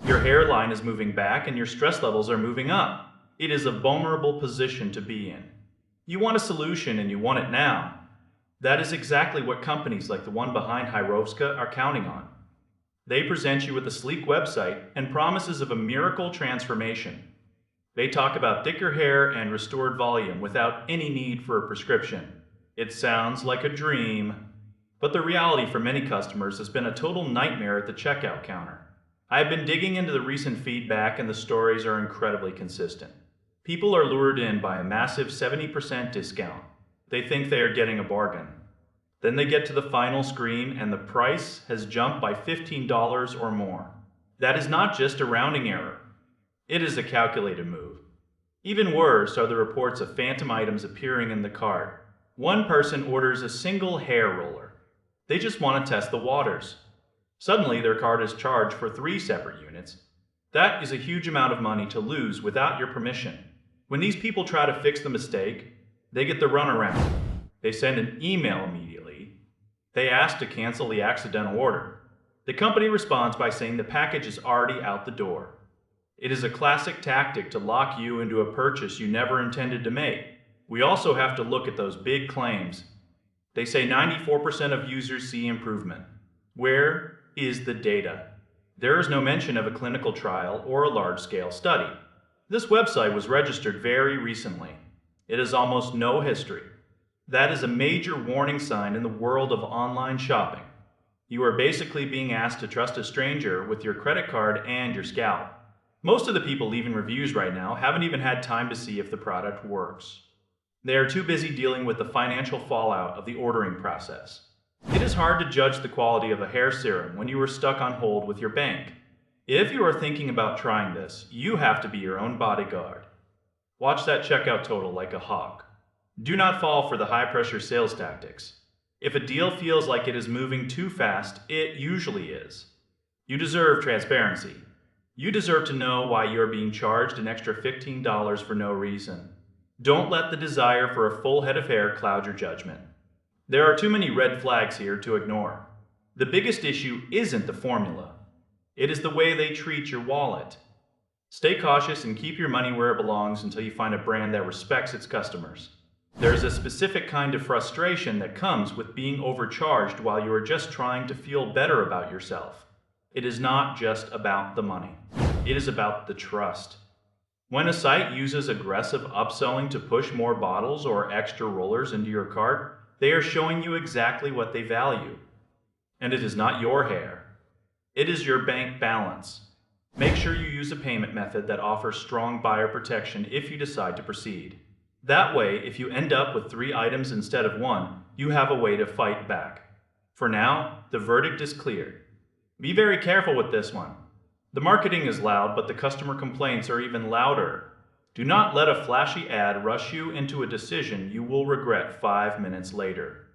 Your hairline is moving back and your stress levels are moving up. It is a vulnerable position to be in. You want a solution and you want it now. That is exactly what companies like the one behind Hairovesca are counting on. They present you with a sleek website and promises of a miracle transformation. They talk about thicker hair and restored volume without any need for a prescription. It sounds like a dream, but the reality for many customers has been a total nightmare at the checkout counter. I've been digging into the recent feedback and the stories are incredibly consistent. People are lured in by a massive 70% discount. They think they are getting a bargain. Then they get to the final screen and the price has jumped by $15 or more. That is not just a rounding error. It is a calculated move. Even worse are the reports of phantom items appearing in the cart. One person orders a single hair roller. They just want to test the waters. Suddenly their cart is charged for 3 separate units. That is a huge amount of money to lose without your permission. When these people try to fix the mistake, they get the runaround. They send an email immediately. They ask to cancel the accidental order. The company responds by saying the package is already out the door. It is a classic tactic to lock you into a purchase you never intended to make. We also have to look at those big claims. They say 94% of users see improvement. Where is the data? There is no mention of a clinical trial or a large-scale study. This website was registered very recently. It has almost no history. That is a major warning sign in the world of online shopping. You are basically being asked to trust a stranger with your credit card and your scalp. Most of the people leaving reviews right now haven't even had time to see if the product works. They are too busy dealing with the financial fallout of the ordering process. It is hard to judge the quality of a hair serum when you are stuck on hold with your bank. If you are thinking about trying this, you have to be your own bodyguard. Watch that checkout total like a hawk. Do not fall for the high-pressure sales tactics. If a deal feels like it is moving too fast, it usually is. You deserve transparency. You deserve to know why you are being charged an extra $15 for no reason. Don't let the desire for a full head of hair cloud your judgment. There are too many red flags here to ignore. The biggest issue isn't the formula. It is the way they treat your wallet. Stay cautious and keep your money where it belongs until you find a brand that respects its customers. There's a specific kind of frustration that comes with being overcharged while you are just trying to feel better about yourself. It is not just about the money. It is about the trust. When a site uses aggressive upselling to push more bottles or extra rollers into your cart, they are showing you exactly what they value. And it is not your hair. It is your bank balance. Make sure you use a payment method that offers strong buyer protection if you decide to proceed. That way, if you end up with 3 items instead of 1, you have a way to fight back. For now, the verdict is clear. Be very careful with this one. The marketing is loud, but the customer complaints are even louder. Do not let a flashy ad rush you into a decision you will regret 5 minutes later.